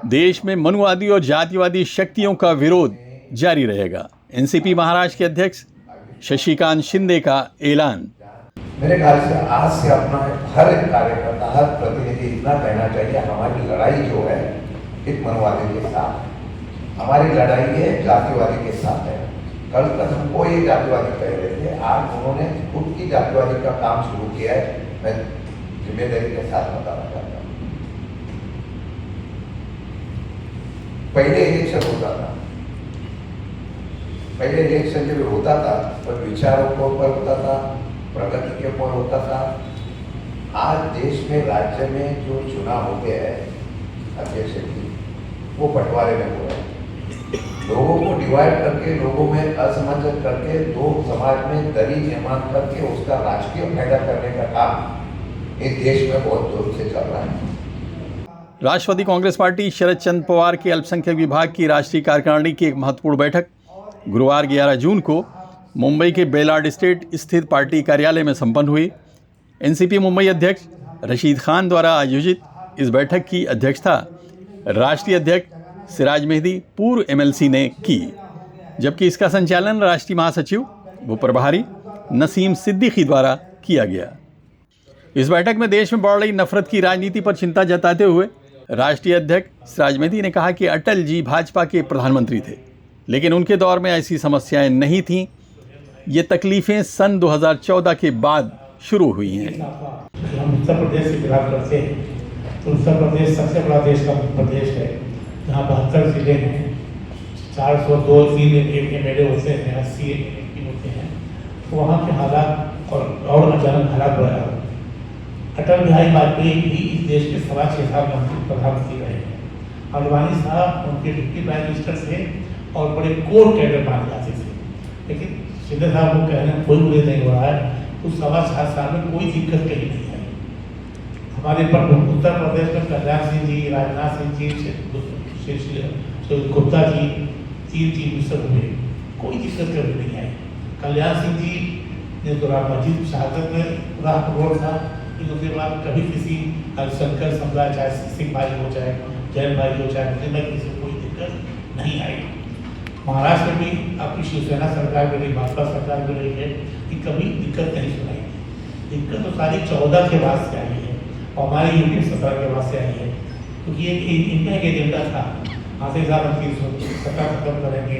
देश में मनुवादी और जातिवादी शक्तियों का विरोध जारी रहेगा। एनसीपी महाराष्ट्र के अध्यक्ष शशिकांत शिंदे का ऐलान। मेरे ख्याल से आज से अपना हर एक कार्यकर्ता, हर प्रतिनिधि इतना कहना चाहिए, हमारी लड़ाई जो है एक मनवादी के साथ, हमारी लड़ाई है जातिवादी के साथ है। कल तक हमको ये जातिवादी कह रहे थे, आज उन्होंने खुद की जातिवादी का काम शुरू किया है। मैं जिम्मेदारी के साथ बताना चाहता हूँ। पहले इलेक्शन होता था, पहले इलेक्शन जब होता था तो विचारों के ऊपर होता था, प्रगति के ऊपर होता था। आज देश में, राज्य में जो चुनाव होते हैं अध्यक्ष जी, वो बंटवारे में हो रहे हैं। लोगों को डिवाइड करके, लोगों में असमंजस करके, दो समाज में दरी निर्माण करके उसका राजकीय फायदा करने का काम इस देश में बहुत जोर से चल रहा है। राष्ट्रवादी कांग्रेस पार्टी शरद चंद्र पवार के अल्पसंख्यक विभाग की राष्ट्रीय कार्यकारिणी की एक महत्वपूर्ण बैठक गुरुवार 11 जून को मुंबई के बेलाड स्टेट स्थित पार्टी कार्यालय में संपन्न हुई। एनसीपी मुंबई अध्यक्ष रशीद खान द्वारा आयोजित इस बैठक की अध्यक्षता राष्ट्रीय अध्यक्ष सिराज मेहदी पूर्व एमएलसी ने की, जबकि इसका संचालन राष्ट्रीय महासचिव व प्रभारी नसीम सिद्दीकी द्वारा किया गया। इस बैठक में देश में बढ़ रही नफरत की राजनीति पर चिंता जताते हुए राष्ट्रीय अध्यक्ष सिराज मेहदी ने कहा कि अटल जी भाजपा के प्रधानमंत्री थे, लेकिन उनके दौर में ऐसी समस्याएं नहीं थीं। ये तकलीफें सन 2014 के बाद शुरू हुई हैं। हम उत्तर प्रदेश से बिलोंग करते हैं, तो उत्तर प्रदेश सबसे बड़ा देश का प्रदेश है, जहाँ 72 जिले हैं, 402 एमएलए होते हैं, 80 एमपी होते हैं। तो वहाँ के हालात और अचानक हालात बढ़ा। अटल बिहारी वाजपेयी भी इस देश के 6.25 साल प्रधानमंत्री रहे हैं। अडवाणी साहब उनके डिप्टी प्राइम मिनिस्टर थे और बड़े कोर कैडर माने जाते थे, लेकिन शिंदे साहब को कहने में कोई बुरे नहीं हो रहा है। उस 6.25 साल में कोई दिक्कत कहीं नहीं है। हमारे उत्तर प्रदेश में कल्याण सिंह जी, राजनाथ सिंह जी, गुप्ता जी, 3 चीफ मिनिस्टर हुए, कोई दिक्कत कभी नहीं आई। कल्याण सिंह जी ने तो राम मस्जिद शहादत में पूरा रोड था, लेकिन उसके बाद कभी किसी अल्पसंख्यक समुदाय, चाहे सिख भाई हो, चाहे जैन भाई हो, चाहे मुस्लिम भाई, किसी को कोई दिक्कत नहीं आई। महाराष्ट्र में भी आपकी शिवसेना सरकार में रही, भाजपा सरकार में रही है, कि कभी दिक्कत नहीं सुनाई। दिक्कत तो सारी 14 के बाद से आई है और हमारी यूपी 17 के बाद से आई है, क्योंकि ये इनका एक एजेंडा था। आते साल हम 370 खत्म करेंगे,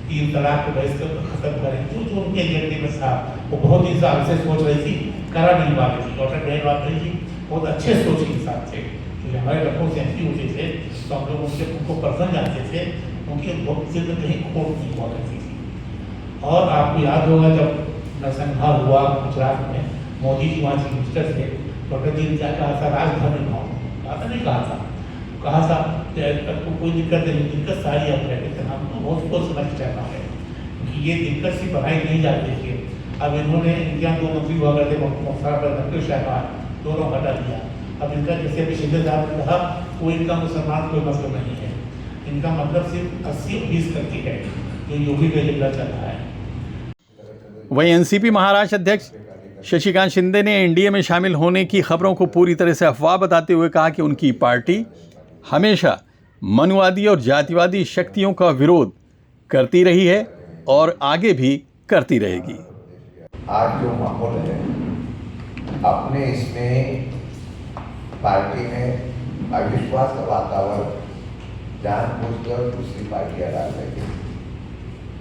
3 तलाक को बहिष्कार खत्म करेंगे, जो उनके एजेंडे में था वो बहुत ही साल से सोच रही थी, करा नहीं पा रही थी। डॉक्टर बहन वाजपेयी जी बहुत अच्छे सोच के साथ थे, क्योंकि हमारे लखनऊ से एमपी होते थे तो हम लोग उनको पर्सन जानते थे, उनकी वक्त में कहीं खोट नहीं हुआ करती थी। और आपको याद होगा जब नरसंहार हुआ गुजरात में, मोदी जी वहाँ चीफ मिनिस्टर थे, डॉक्टर जी ने क्या कहा था, राजभवन में कहा था, नहीं कहा था, कहा था तो कोई दिक्कत नहीं, दिक्कत सारी अब है, लेकिन हम तो बहुत कुछ समझ चाहता है, क्योंकि ये दिक्कत सिर्फ बढ़ाई नहीं जाती थी। अब इन्होंने इनके 2 मंत्री हुआ करते, नक्ल शहबाज, दोनों हटा दिया। अब इनका जैसे अभी शिंदे साहब ने कहा, वो इनका मुसलमान कोई मतलब नहीं है, इनका मतलब सिर्फ 80-20 करके है, जो योगी का एजेंडा चल रहा है। वहीं एनसीपी महाराष्ट्र अध्यक्ष शशिकांत शिंदे ने एनडीए में शामिल होने की खबरों को पूरी तरह से अफवाह बताते हुए कहा कि उनकी पार्टी हमेशा मनुवादी और जातिवादी शक्तियों का विरोध करती रही है और आगे भी करती रहेगी। आज जो माहौल है, अपने इसमें पार्टी में अविश्वास का वातावरण जानबूझकर दूसरी पार्टियां डाल रही है।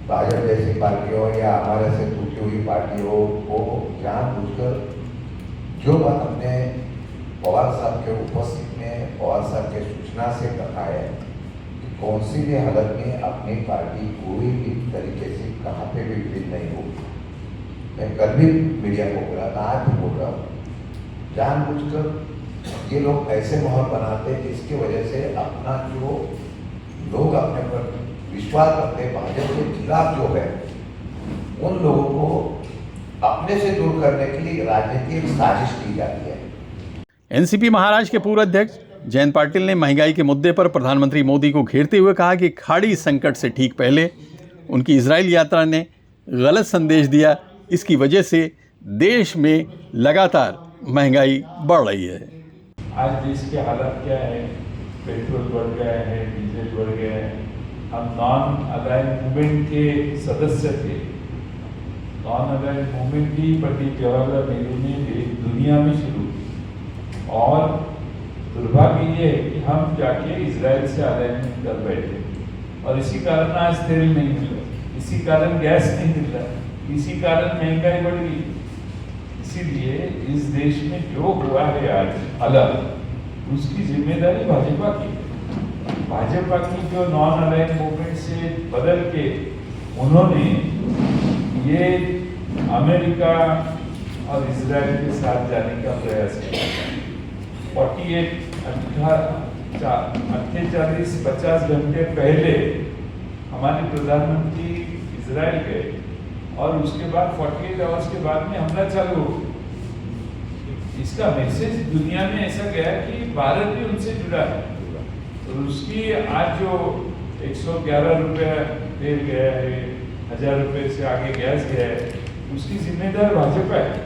भाजपा जैसी पार्टी हो या हमारे से टूटी हुई पार्टी हो, वो जानबूझकर जो बात हमने पवार साहब के उपस्थित में, पवार साहब के सूचना से कहा है कि कौन सी भी हालत में अपनी पार्टी कोई भी तरीके से कहाँ पे भी विलीन नहीं होगी। मैं कल भी मीडिया को बोला था, आज भी बोल रहा हूँ, जानबूझकर ये लोग ऐसे माहौल बनाते हैं जिसकी वजह से अपना जो लोग अपने पर विश्वास करते हैं, भाजपा के खिलाफ जो है, उन लोगों को अपने से दूर करने के लिए राजनीतिक साजिश की जाती है। एनसीपी महाराष्ट्र के पूर्व अध्यक्ष जयंत पाटिल ने महंगाई के मुद्दे पर प्रधानमंत्री मोदी को घेरते हुए कहा कि खाड़ी संकट से ठीक पहले उनकी इजराइल यात्रा ने गलत संदेश दिया। इसकी वजह से देश में लगातार महंगाई बढ़ रही है। आज देश की हालत क्या है, पेट्रोल बढ़ गया है, डीजल बढ़ गया है। हम नॉन अलाइंड मूवमेंट के सदस्य थे। नॉन अलाइंड मूवमेंट ही पंडित जवाहरलाल नेहरू ने दुनिया में शुरू की, और दुर्भाग्य ये है कि हम जाके इजराइल से अलाइनमेंट कर बैठे, और इसी कारण आज तेल नहीं मिल रहा, इसी कारण गैस नहीं मिल रहा, इसी कारण महंगाई बढ़ गई। इसीलिए इस देश में जो हुआ है आज अलग, उसकी जिम्मेदारी भाजपा की है। भाजपा की जो नॉन अलाइंड मूवमेंट से बदल के उन्होंने ये अमेरिका और इजराइल के साथ जाने का प्रयास किया। 48-50 घंटे पहले हमारे प्रधानमंत्री इजराइल गए, और उसके बाद 48 आवर्स के बाद में हमला चालू हो गया। इसका मैसेज दुनिया में ऐसा गया कि भारत भी उनसे जुड़ा है। तो उसकी आज जो 111 रुपये तेल गया है, 1000 रुपये से आगे गैस गया है, उसकी जिम्मेदार भाजपा है।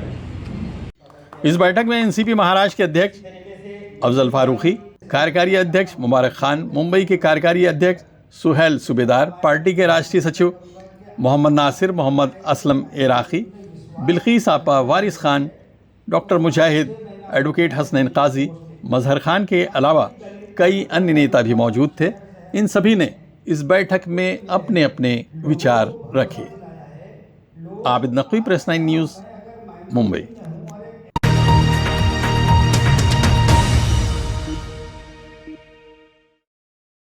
इस बैठक में एनसीपी महाराष्ट्र के अध्यक्ष अफजल फारूकी, कार्यकारी अध्यक्ष मुबारक खान, मुंबई के कार्यकारी अध्यक्ष सुहेल सूबेदार, पार्टी के राष्ट्रीय सचिव मोहम्मद नासिर, मोहम्मद असलम इराकी, बिल्किस आपा, वारिस खान, डॉक्टर मुजाहिद, एडवोकेट हसनैन काजी, मजहर खान के अलावा कई अन्य नेता भी मौजूद थे। इन सभी ने इस बैठक में अपने अपने विचार रखे। Abid Naqvi, press 9 news, Mumbai.